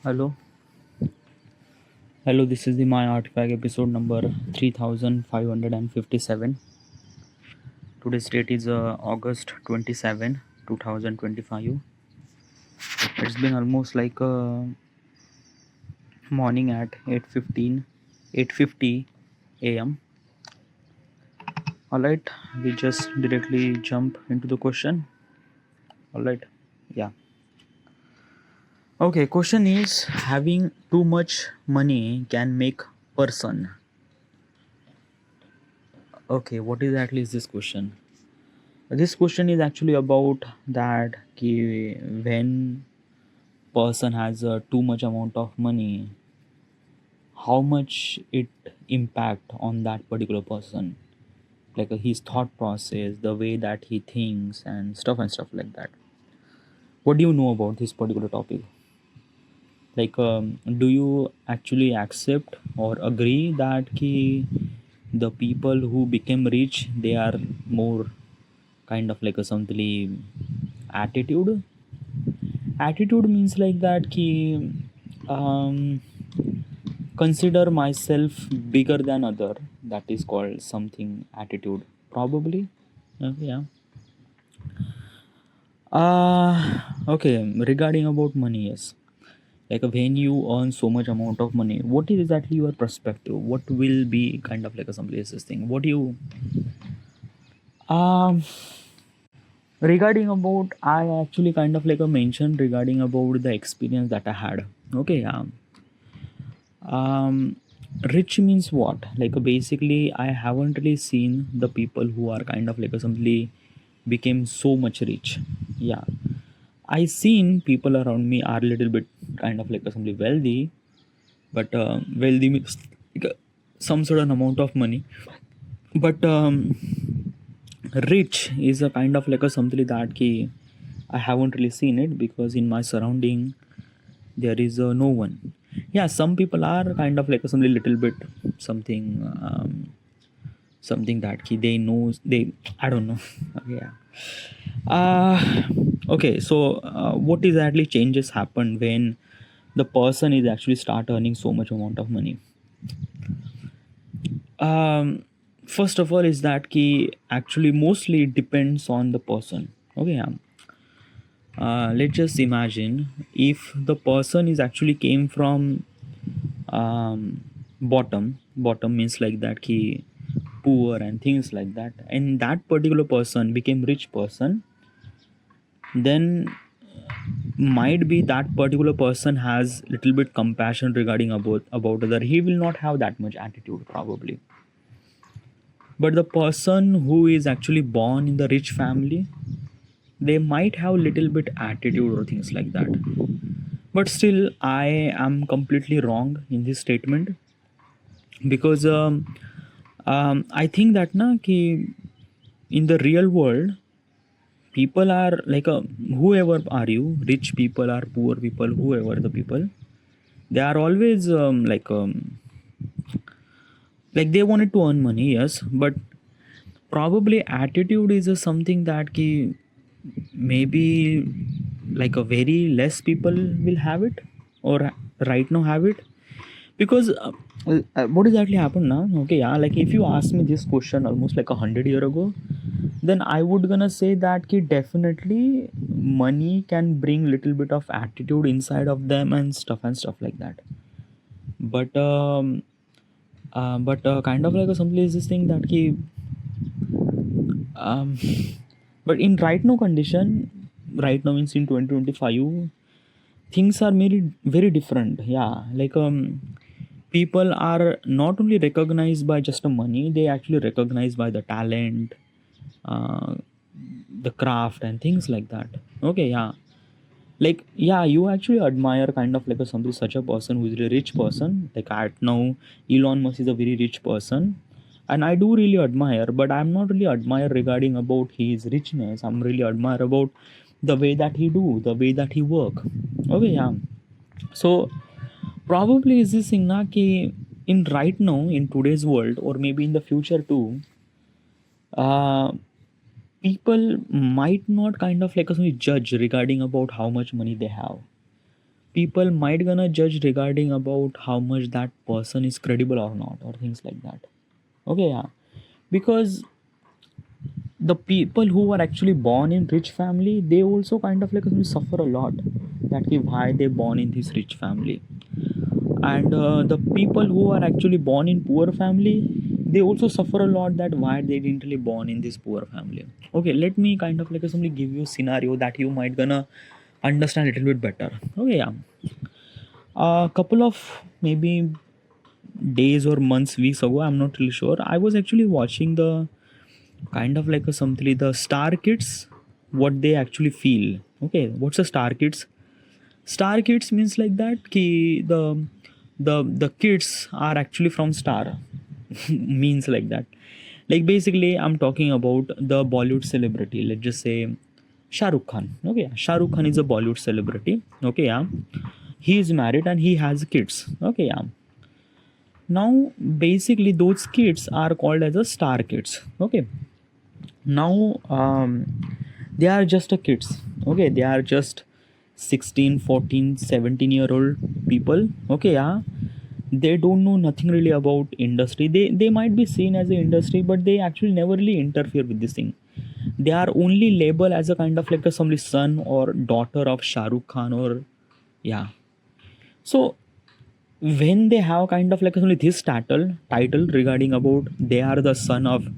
Hello, this is the My Artifact episode number 3557. Today's date is August 27, 2025. It's been almost like morning at 8:50 a.m. Alright, we just directly jump into the question. Alright, yeah. Okay, question is having too much money can make person. Okay, what exactly is this question? This question is actually about that when person has a too much amount of money, how much it impact on that particular person, like his thought process, the way that he thinks, and stuff like that. What do you know about this particular topic? Like, do you actually accept or agree that the people who became rich they are more kind of like a something attitude attitude means like that ki um, consider myself bigger than other, that is called something attitude probably. Yeah. Okay, regarding about money, yes, like when you earn so much amount of money, what is exactly your perspective, what will be kind of like a some places thing, what do you um regarding about, I actually kind of like a mention regarding about the experience that I had. Okay, yeah. um Rich means what, like basically I haven't really seen the people who are kind of like simply became so much rich. Yeah, I seen people around me are little bit kind of like simply wealthy, but wealthy means like some certain amount of money, but rich is a kind of like a something that ki I haven't really seen it because in my surrounding there is no one. Yeah, some people are kind of like something little bit something something that ki they know they, I don't know. Yeah. uh okay, so what exactly changes happen when the person is actually start earning so much amount of money? um First of all is that ki actually mostly it depends on the person. Okay, yeah. Let's just imagine if the person is actually came from bottom means like that he poor and things like that, and that particular person became rich person, then might be that particular person has little bit compassion regarding about other, he will not have that much attitude probably. But the person who is actually born in the rich family, they might have little bit attitude or things like that. But still I am completely wrong in this statement because I think that na ki in the real world people are like whoever are you, rich people or poor people, whoever the people, they are always like they wanted to earn money, yes, but probably attitude is something that ki maybe like a very less people will have it or right now have it because what exactly happened now. Okay, yeah, like if you ask me this question almost like 100 year ago, then I would gonna say that ki definitely money can bring little bit of attitude inside of them and stuff like that. But kind of like a some place this thing that ki um but in right now condition, right now means in 2025, things are very different. Yeah, like people are not only recognized by just the money, they actually recognized by the talent, uh, the craft and things like that. Okay, yeah, like yeah, you actually admire kind of like a somebody such a person who is a rich person. Like right now Elon Musk is a very rich person, and I do really admire, but I'm not really admire regarding about his richness. I'm really admire about the way that he do, the way that he work. Okay, yeah. So probably is this thing na ki in right now in today's world or maybe in the future too, uh people might not kind of like judge regarding about how much money they have. people might gonna judge regarding about how much that person is credible or not, or things like that. Okay, yeah. Because the people who are actually born in rich family, they also kind of like suffer a lot, that why they born in this rich family. And the people who are actually born in poor family, they also suffer a lot, that why they didn't really born in this poor family. Okay, let me kind of like simply give you a scenario that you might gonna understand a little bit better. Okay, yeah. A couple of maybe days or months, weeks ago, I'm not really sure, I was actually watching the kind of like a something, the star kids, what they actually feel. Okay, what's a star kids? Star kids means like that ki the kids are actually from star. Means like that, like basically I'm talking about the Bollywood celebrity, let's just say Shah Rukh Khan. Okay, Shah Rukh Khan is a Bollywood celebrity. Okay, yeah. He is married and he has kids. Okay, yeah. Now basically those kids are called as a star kids. Okay. Now they are just a kids. Okay, they are just 16, 14, 17-year old people. Okay, yeah. They don't know nothing really about industry. They might be seen as an industry, but they actually never really interfere with this thing. They are only labeled as a kind of like a somebody son or daughter of Shah Rukh Khan, or yeah. So when they have kind of like only this title regarding about they are the son of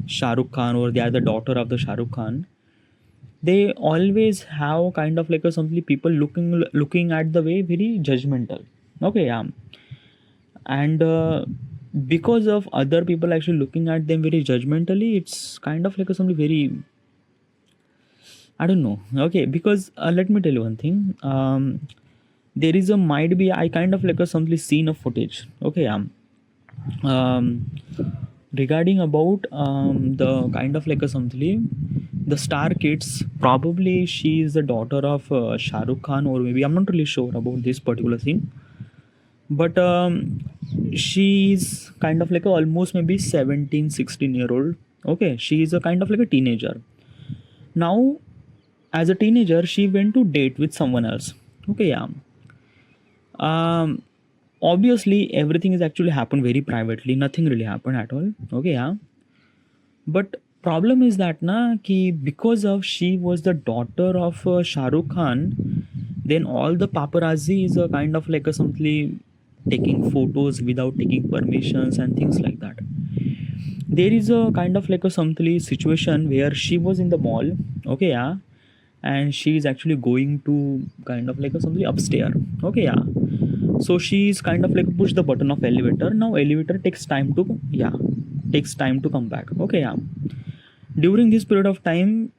Shah Rukh Khan, or they are the daughter of the Shah Rukh Khan, they always have kind of like a simply people looking at the way very judgmental. Okay, yeah. And because of other people actually looking at them very judgmentally, it's kind of like a something very, I don't know. Okay, because let me tell you one thing. There is a might be I kind of like a simply seen a footage. Okay, um, regarding about the kind of like a something, the star kids, probably she is the daughter of Shah Rukh Khan, or maybe I'm not really sure about this particular thing, but she's kind of like a almost maybe 17, 16-year old. Okay, she is a kind of like a teenager. Now as a teenager she went to date with someone else. Okay, yeah. um Obviously everything is actually happened very privately, nothing really happened at all. Okay, yeah. But problem is that na ki because of she was the daughter of Shah Rukh Khan, then all the paparazzi is a kind of like a something taking photos without taking permissions and things like that. There is a kind of like a something situation where she was in the mall. Okay, yeah. And she is actually going to kind of like a something upstairs. Okay, yeah. So she's kind of like push the button of elevator. Now elevator takes time to, yeah, takes time to come back. Okay, yeah. During this period of time,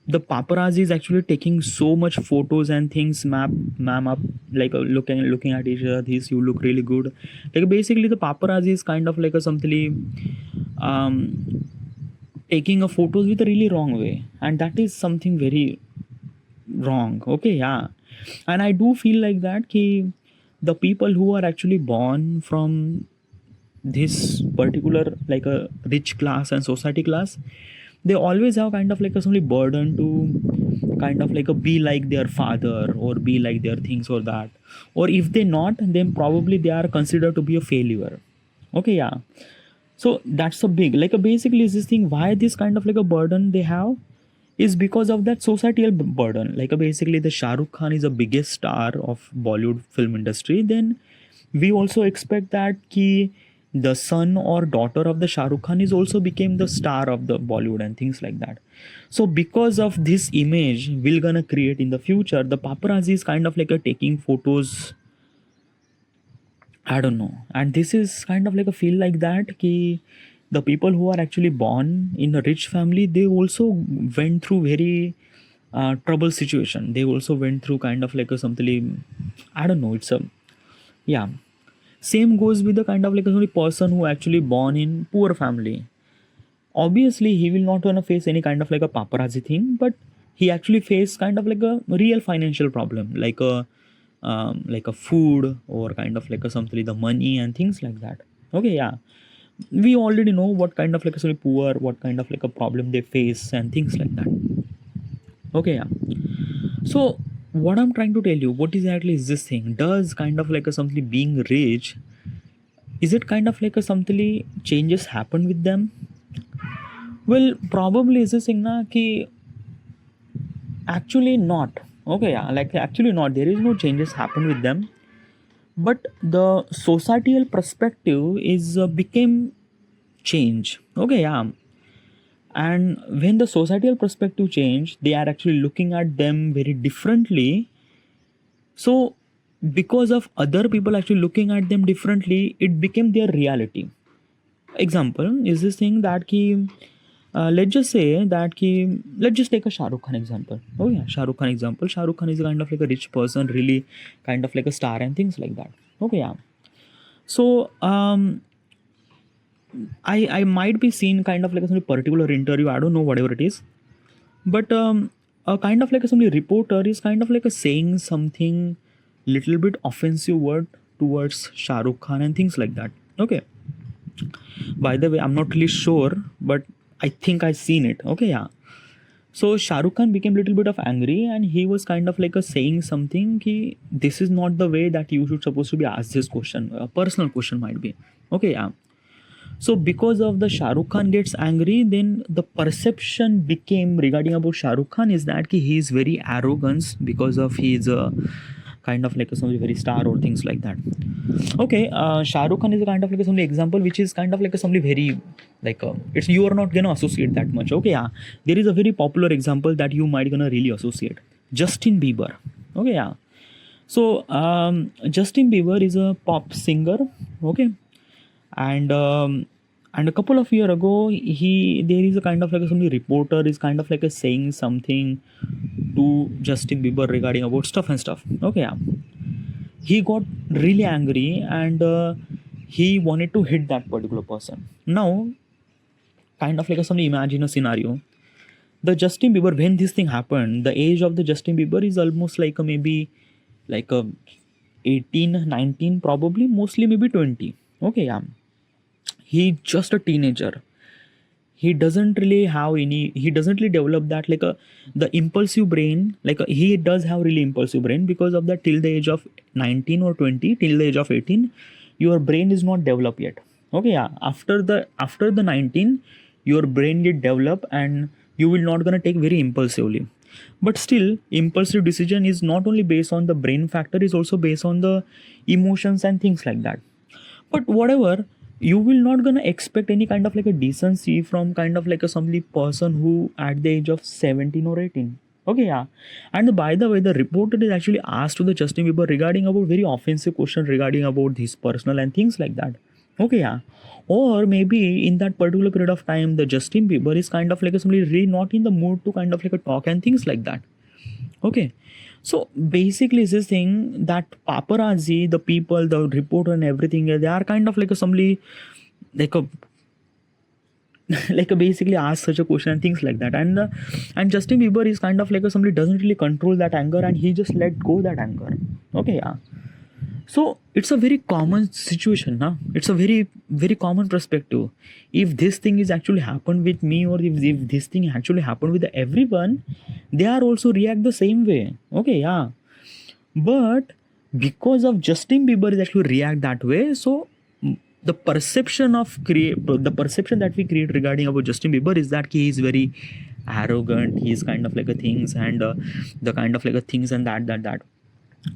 the paparazzi is actually taking so much photos and things, ma'am up, like looking at each other, this you look really good. Like basically the paparazzi is kind of like a something um taking a photos with a really wrong way, and that is something very wrong. Okay, yeah. And I do feel like that ki the people who are actually born from this particular like a rich class and society class, they always have kind of like a some burden to kind of like a be like their father or be like their things or that, or if they not, then probably they are considered to be a failure. Okay, yeah. So that's a big like a basically is this thing why this kind of like a burden they have is because of that societal burden. Like basically the Shah Rukh Khan is the biggest star of Bollywood film industry, then we also expect that ki the son or daughter of the Shah Rukh Khan is also became the star of the Bollywood and things like that. So because of this image we're gonna create in the future, the paparazzi is kind of like a taking photos. I don't know. And this is kind of like a feel like that ki the people who are actually born in a rich family, they also went through very trouble situation. They also went through kind of like a something, I don't know, it's a, yeah. Same goes with the kind of like a only person who actually born in poor family. Obviously he will not gonna face any kind of like a paparazzi thing, but he actually face kind of like a real financial problem, like a food or kind of like a something the money and things like that. Okay, yeah. We already know what kind of like a sorry poor, what kind of like a problem they face and things like that. Okay, yeah. So what I'm trying to tell you, what exactly is this thing? Does kind of like a something being rich, is it kind of like a something changes happen with them? Well, probably is this thing na ki actually not. Okay, yeah, like actually not. There is no changes happen with them, but the societal perspective is became change. Okay, yeah, and when the societal perspective change, they are actually looking at them very differently. So because of other people actually looking at them differently, it became their reality. Example is this thing that ki let's just say that ki let's just take a Shah Rukh Khan example. Oh yeah, Shah Rukh Khan example. Shah Rukh Khan is kind of like a rich person, really kind of like a star and things like that. Okay, yeah. So I might be seen kind of like a some particular interview. I don't know whatever it is, but a kind of like a some reporter is kind of like a saying something little bit offensive word towards Shah Rukh Khan and things like that. Okay. By the way, I'm not really sure, but I think I seen it. Okay, yeah. So Shah Rukh Khan became a little bit of angry, and he was kind of like a saying something ki this is not the way that you should supposed to be asked this question. A personal question might be. Okay, yeah. So because of the Shah Rukh Khan gets angry, then the perception became regarding about Shah Rukh Khan is that ki he is very arrogant because of his kind of like a some very star or things like that. Okay, Shah Rukh Khan is a kind of like a some example which is kind of like a some very like it's you are not gonna associate that much. Okay, yeah, there is a very popular example that you might gonna really associate. Justin Bieber. Okay, yeah. So Justin Bieber is a pop singer. Okay, and a couple of year ago he there is a kind of like a some reporter is kind of like a saying something to Justin Bieber regarding about stuff and stuff. Okay, yeah. He got really angry and he wanted to hit that particular person. Now, kind of like a, somebody imagine a scenario. The Justin Bieber, when this thing happened, the age of the Justin Bieber is almost like a maybe like a 18, 19, probably, mostly maybe 20. Okay, yeah. He just a teenager. He doesn't really develop that like a the impulsive brain like he does have really impulsive brain because of that till the age of 19 or 20 till the age of 18 your brain is not developed yet. Okay, yeah, after the 19 your brain get developed and you will not gonna take very impulsively, but still impulsive decision is not only based on the brain factor, is also based on the emotions and things like that. But whatever, you will not gonna expect any kind of like a decency from kind of like a some person who at the age of 17 or 18. Okay, yeah. And by the way, the reporter is actually asked to the Justin Bieber regarding about very offensive question regarding about his personal and things like that. Okay, yeah. Or maybe in that particular period of time the Justin Bieber is kind of like a somebody really not in the mood to kind of like a talk and things like that. Okay. So basically, this thing that paparazzi, the people, the reporter, and everything, they are kind of like a somebody, like a like a basically ask such a question and things like that. And Justin Bieber is kind of like a somebody doesn't really control that anger and he just let go that anger. Okay, yeah. So it's a very common situation, huh? It's a very very common perspective. If this thing is actually happened with me, or if this thing actually happened with everyone, they are also react the same way. Okay, yeah. But because of Justin Bieber is actually react that way, so the perception that we create regarding about Justin Bieber is that he is very arrogant. He is kind of like a things and the kind of like a things and that.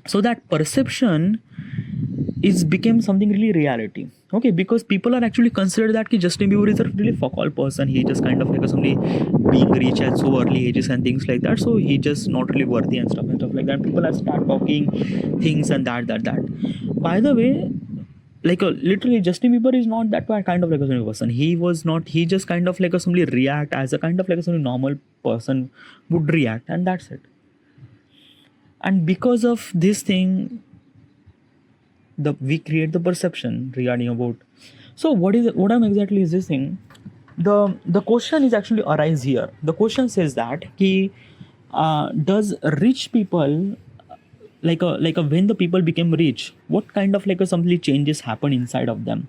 So that perception is became something really reality. Okay, because people are actually considered that ki Justin Bieber is a really fuck all person. He just kind of like a somebody being rich at so early ages and things like that. So he just not really worthy and stuff like that. People are start talking things and that. By the way, like literally Justin Bieber is not that kind of like a person. He was not. He just kind of like a somebody react as a kind of like a somebody normal person would react, and that's it. And because of this thing we create the perception regarding about. So what I'm exactly is this thing. The question is actually arise here. The question says that does rich people like a when the people became rich, what kind of like a something changes happen inside of them?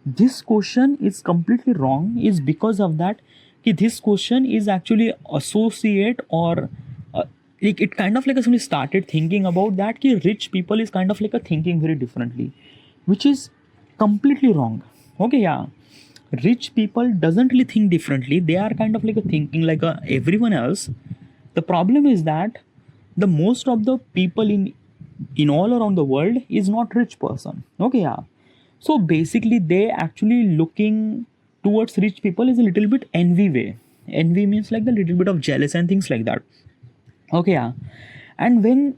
This question is completely wrong is because of that this question is actually associate or like it kind of like somebody started thinking about that ki rich people is kind of like a thinking very differently, which is completely wrong. Okay, yeah, rich people doesn't really think differently. They are kind of like a thinking like everyone else. The problem is that the most of the people in all around the world is not rich person. Okay, yeah. So basically they actually looking towards rich people is a little bit envy way. Envy means like the little bit of jealous and things like that. Okay, yeah. And when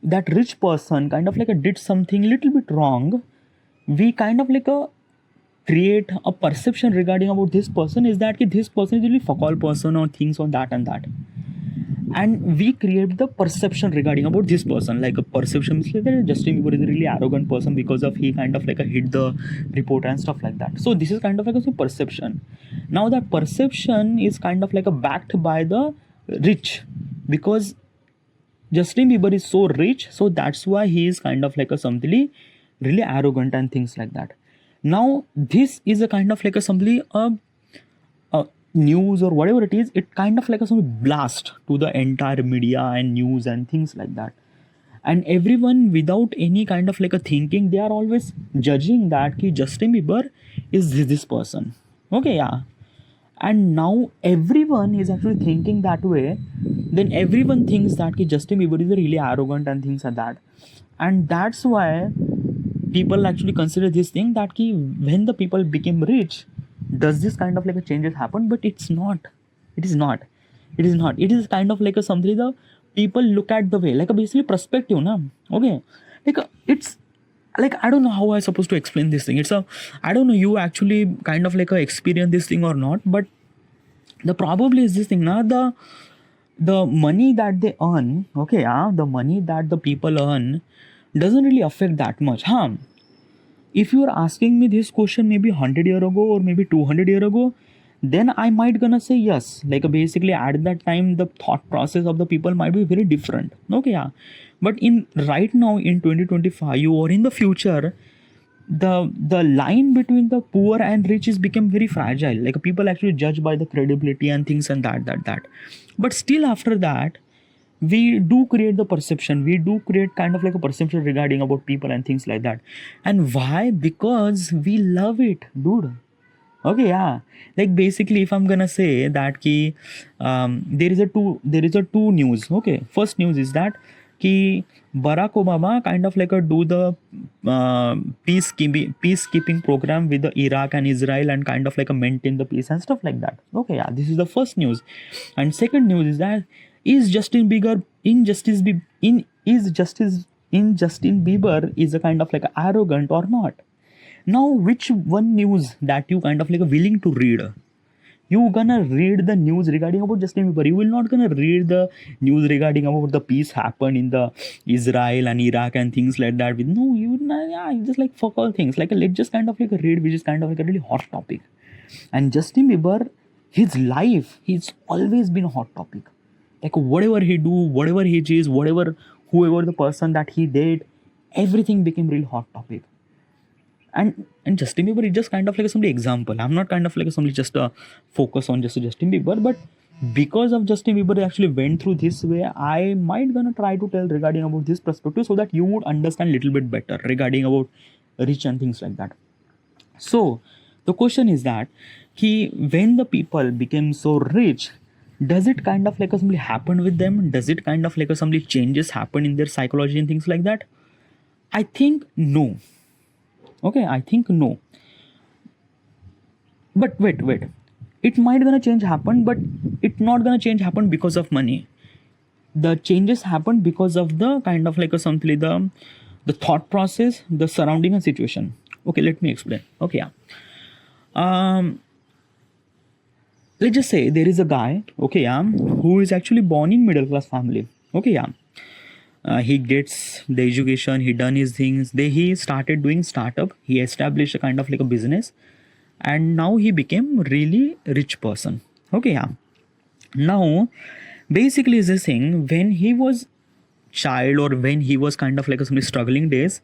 that rich person kind of like a did something little bit wrong, we kind of like a create a perception regarding about this person is that ki this person is really fuck all person or things on that and that. And we create the perception regarding about this person, like a perception is like that Justin Bieber is a really arrogant person because of he kind of like a hit the reporter and stuff like that. So this is kind of like a perception. Now that perception is kind of like a backed by the rich, because Justin Bieber is so rich, so that's why he is kind of like a something really arrogant and things like that. Now this is a kind of like a something news or whatever it is. It kind of like a sort of blast to the entire media and news and things like that. And everyone without any kind of like a thinking, they are always judging that ki Justin Bieber is this person. Okay, yeah. And now everyone is actually thinking that way. Then everyone thinks that ki Justin Bieber is really arrogant and things like that. And that's why people actually consider this thing that ki when the people became rich, does this kind of like a changes happen? But it's not. It is not. It is not. It is kind of like a something the people look at the way like a basically perspective, na. Okay, like it's like I don't know how I supposed to explain this thing. It's a I don't know you actually kind of like a experience this thing or not, but the probably is this thing now the money that they earn, okay, yeah, the money that the people earn doesn't really affect that much, huh? If you are asking me this question maybe 100 year ago or maybe 200 year ago, then I might gonna say yes, like basically at that time the thought process of the people might be very different. Okay, yeah. But in right now in 2025 or in the future, the line between the poor and rich is become very fragile. Like people actually judge by the credibility and things and that. But still after that, we do create the perception. We do create kind of like a perception regarding about people and things like that. And why? Because we love it, dude. Okay, yeah. Like basically, if I'm gonna say that ki there is a two news. Okay, first news is that ki Barack Obama kind of like a do the peacekeeping program with the Iraq and Israel and kind of like a maintain the peace and stuff like that. Okay, yeah. This is the first news, and second news is that is Justin Bieber injustice be in is justice in Justin Bieber is a kind of like arrogant or not? Now, which one news that you kind of like willing to read? You gonna read the news regarding about Justin Bieber. You will not gonna read the news regarding about the peace happened in the Israel and Iraq and things like that. With no, you just like fuck all things. Like let's just kind of like read, which is kind of like a really hot topic. And Justin Bieber, his life, he's always been a hot topic. Like whatever he do, whatever he is, whatever whoever the person that he did, everything became real hot topic. And Justin Bieber is just kind of like some example. I'm not kind of like somebody just focus on just Justin Bieber, but because of Justin Bieber actually went through this way, I might gonna try to tell regarding about this perspective so that you would understand a little bit better regarding about rich and things like that. So the question is that when the people became so rich, does it kind of like something happen with them? Does it kind of like something changes happen in their psychology and things like that? I think no. Okay, I think no. But wait. It might gonna change happen, but it not gonna change happen because of money. The changes happen because of the kind of like a something the thought process, the surrounding and situation. Okay, let me explain. Okay, yeah. Let's just say there is a guy, okay, yeah, who is actually born in middle class family. Okay, yeah. He gets the education, he done his things. He started doing startup. He established a kind of like a business, and now he became really rich person. Okay, yeah. Now, basically, is this thing when he was child or when he was kind of like some struggling days,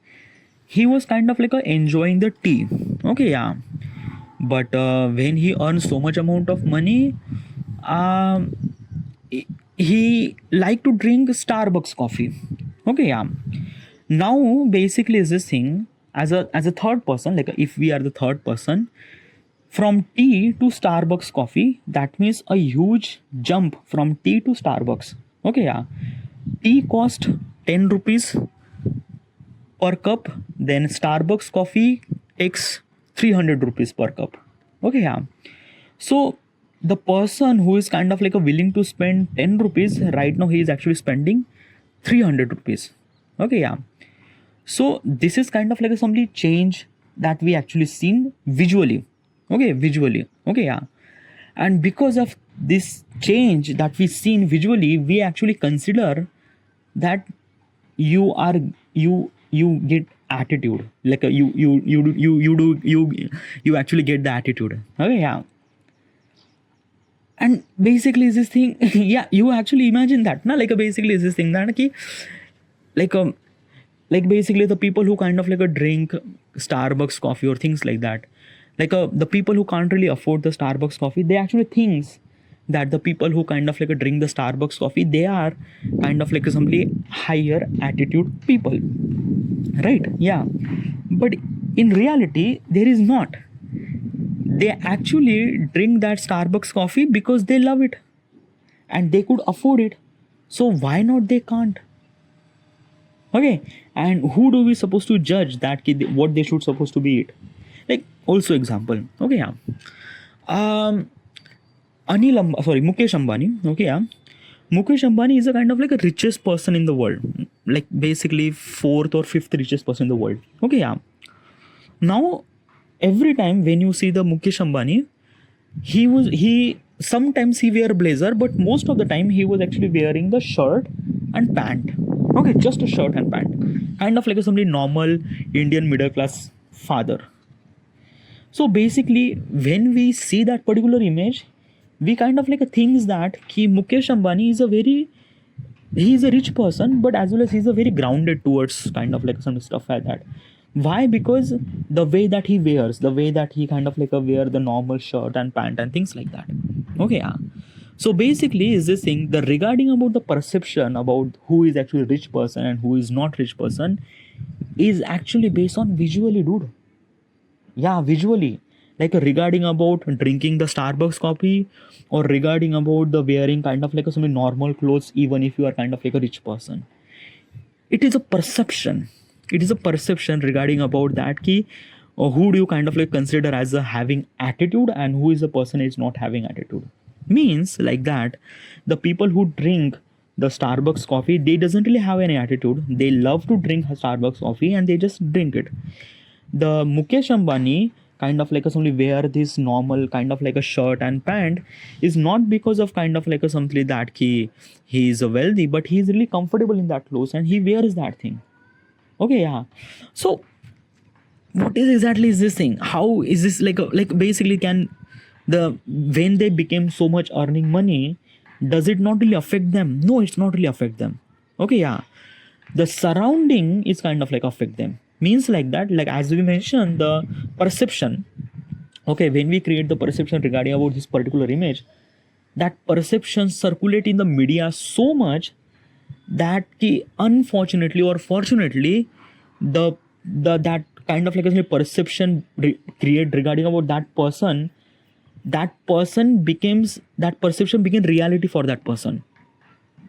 he was kind of like enjoying the tea. Okay, yeah. But when he earns so much amount of money, um, he like to drink Starbucks coffee. Okay, yeah. Now basically is this thing, as a third person, like if we are the third person, from tea to Starbucks coffee, that means a huge jump from tea to Starbucks. Okay, yeah. Tea cost 10 rupees per cup, then Starbucks coffee takes 300 rupees per cup. Okay, yeah. So the person who is kind of like a willing to spend 10 rupees, right now he is actually spending 300 rupees. Okay, yeah. So this is kind of like a something change that we actually seen visually. Okay, visually. Okay, yeah. And because of this change that we seen visually, we actually consider that you are you get attitude, like you actually get the attitude. Okay, yeah. And basically is this thing yeah, you actually imagine that na, like basically is this thing that ki, like like basically the people who kind of like a drink Starbucks coffee or things like that, like the people who can't really afford the Starbucks coffee, they actually thinks that the people who kind of like a drink the Starbucks coffee, they are kind of like a simply higher attitude people, right? Yeah. But in reality there is not. They actually drink that Starbucks coffee because they love it and they could afford it. So why not they can't? Okay. And who do we supposed to judge that what they should supposed to be it? Like also example. Okay, yeah. Um Mukesh Ambani. Okay, yeah. Mukesh Ambani is a kind of like a richest person in the world. Like basically fourth or fifth richest person in the world. Okay, yeah. Now every time when you see the Mukesh Ambani, he sometimes he wear blazer, but most of the time he was actually wearing the shirt and pant. Okay, just a shirt and pant, kind of like a somebody normal Indian middle class father. So basically when we see that particular image, we kind of like thinks that ki Mukesh Ambani is a very, he is a rich person, but as well as he's a very grounded towards kind of like some stuff like that. Why? Because the way that he wears, the way that he kind of like wear the normal shirt and pant and things like that. Okay, yeah. So basically is this thing, the regarding about the perception about who is actually rich person and who is not rich person is actually based on visually, dude. Yeah, visually. Like regarding about drinking the Starbucks coffee, or regarding about the wearing kind of like some normal clothes, even if you are kind of like a rich person, it is a perception. It is a perception regarding about that key, or who do you kind of like consider as a having attitude and who is the person is not having attitude. Means like that the people who drink the Starbucks coffee, they doesn't really have any attitude, they love to drink Starbucks coffee and they just drink it. The Mukesh Ambani kind of like a only wear this normal kind of like a shirt and pant is not because of kind of like a something that he is wealthy, but he is really comfortable in that clothes and he wears that thing. Okay, yeah. So what is exactly is this thing? How is this like like basically can the when they became so much earning money, does it not really affect them? No, it's not really affect them. Okay, yeah. The surrounding is kind of like affect them. Means like that, like as we mentioned, the perception. Okay, when we create the perception regarding about this particular image, that perception circulate in the media so much that unfortunately or fortunately the that kind of like a perception create regarding about that person becomes, that perception became reality for that person.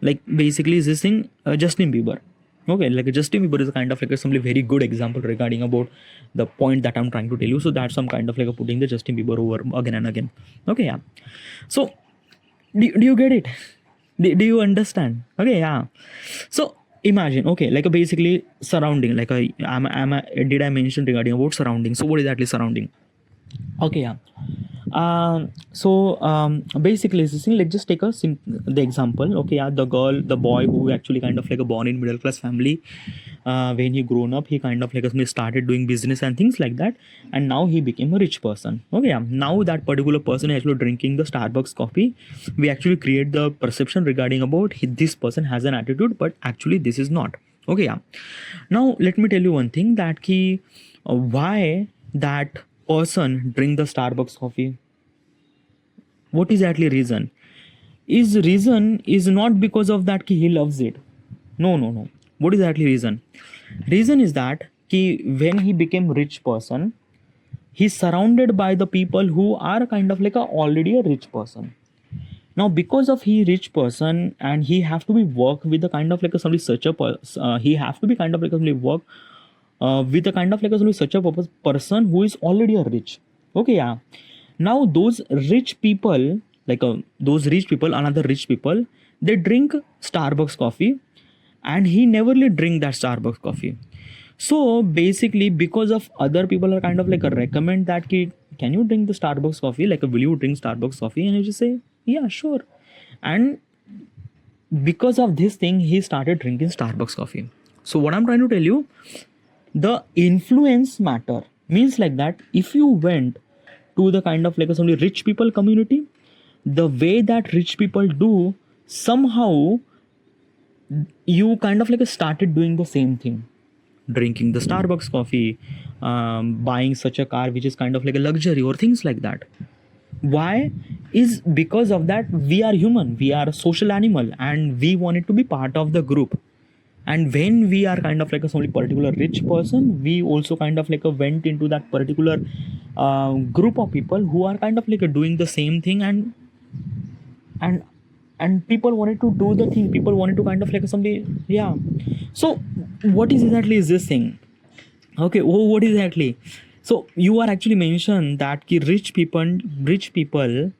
Like basically is this thing, Justin Bieber. Okay, like Justin Bieber is a kind of like a simply very good example regarding about the point that I'm trying to tell you. So that's some kind of like a putting the Justin Bieber over again and again. Okay, yeah. So do you get it? Do you understand? Okay, yeah. So imagine, okay, like a basically surrounding, like did I mention regarding about surrounding? So what is exactly surrounding? Okay, yeah. Basically this thing, let's just take the example. Okay, yeah, the boy who actually kind of like a born in middle class family, when he grown up, he kind of like started doing business and things like that, and now he became a rich person. Okay, yeah. Now that particular person is actually drinking the Starbucks coffee, we actually create the perception regarding about this person has an attitude, but actually this is not. Okay, yeah. Now let me tell you one thing, that why that person drink the Starbucks coffee. What is actually reason? His reason is not because of that ki he loves it. No. What is actually reason? Reason is that ki when he became rich person, he's surrounded by the people who are kind of like a already a rich person. Now because of he rich person and he have to be work with the kind of like a somebody such a he have to be kind of like a somebody work with a kind of like a somebody such a person who is already a rich. Okay, yeah. Now those rich people, like those rich people, another rich people, they drink Starbucks coffee, and he neverly drink that Starbucks coffee. So basically, because of other people are kind of like a recommend that kid, can you drink the Starbucks coffee? Like, will you drink Starbucks coffee? And you just say, yeah, sure. And because of this thing, he started drinking Starbucks coffee. So what I'm trying to tell you, the influence matter means like that. If you went to the kind of like a some rich people community, the way that rich people do, somehow you kind of like started doing the same thing, drinking the Starbucks coffee, buying such a car which is kind of like a luxury or things like that. Why? Is because of that we are human, we are a social animal, and we wanted to be part of the group. And when we are kind of like a some particular rich person, we also kind of like a went into that particular group of people who are kind of like a doing the same thing, and and people wanted to do the thing, people wanted to kind of like somebody, yeah. So what is exactly is this thing? Okay, oh, what is exactly? So you are actually mentioned that ki rich people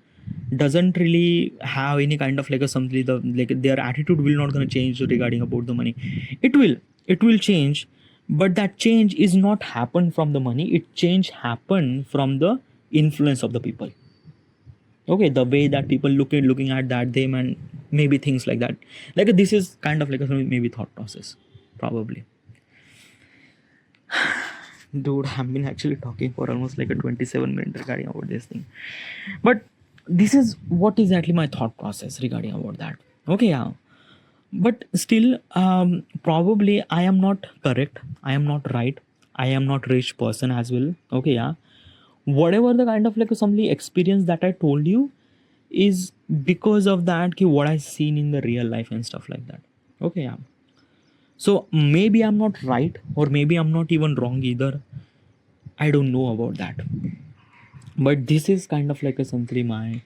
doesn't really have any kind of like a something, the like their attitude will not going to change regarding about the money. It will change, but that change is not happen from the money, it change happen from the influence of the people. Okay, the way that people looking at that them, and maybe things like that. Like this is kind of like a maybe thought process, probably. Dude, I've been actually talking for almost like a 27 minute regarding about this thing, but this is what is actually my thought process regarding about that. Okay, yeah. But still, probably I am not correct, I am not right, I am not rich person as well. Okay, yeah. Whatever the kind of like somebody experience that I told you is because of that ki what I seen in the real life and stuff like that. Okay, yeah. So maybe I'm not right, or maybe I'm not even wrong either. I don't know about that. But this is kind of like a something my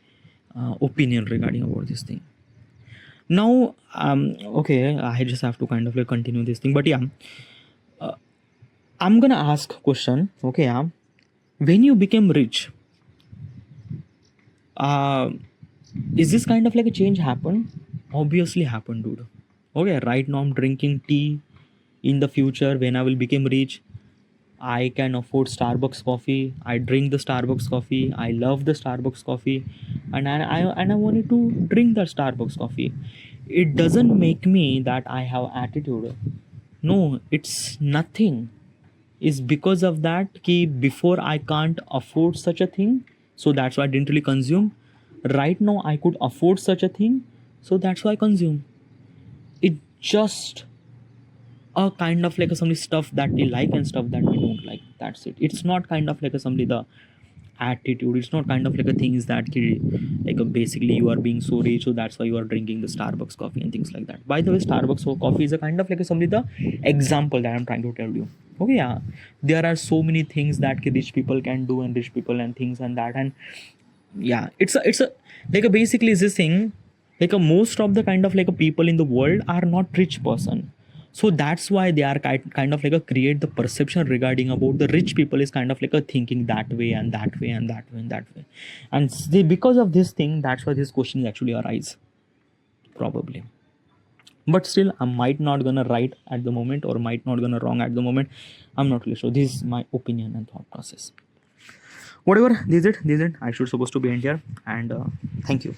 opinion regarding about this thing. Now, okay, I just have to kind of like continue this thing. But yeah, I'm gonna ask a question. Okay, yeah. When you became rich, uh, is this kind of like a change happen? Obviously happened, dude. Okay, right now I'm drinking tea. In the future, when I will become rich, I can afford Starbucks coffee. I drink the Starbucks coffee. I love the Starbucks coffee, and I wanted to drink that Starbucks coffee. It doesn't make me that I have attitude. No, it's nothing. It's because of that ki before I can't afford such a thing, so that's why I didn't really consume. Right now I could afford such a thing, so that's why I consume. It just a kind of like a somebody stuff that we like and stuff that we don't like. That's it. It's not kind of like a somebody the attitude. It's not kind of like a things that like basically you are being so rich, so that's why you are drinking the Starbucks coffee and things like that. By the way, Starbucks coffee is a kind of like a somebody the example that I'm trying to tell you. Okay, yeah. There are so many things that rich people can do, and rich people and things and that, and yeah, it's a like a basically is this thing, like a most of the kind of like a people in the world are not rich person. So that's why they are kind of like a create the perception regarding about the rich people is kind of like a thinking that way and that way and that way and that way, and they, because of this thing, that's why this question actually arise, probably. But still I might not gonna right at the moment, or might not gonna wrong at the moment. I'm not really sure. This is my opinion and thought process. Whatever, this is it, I should supposed to be end here, and thank you.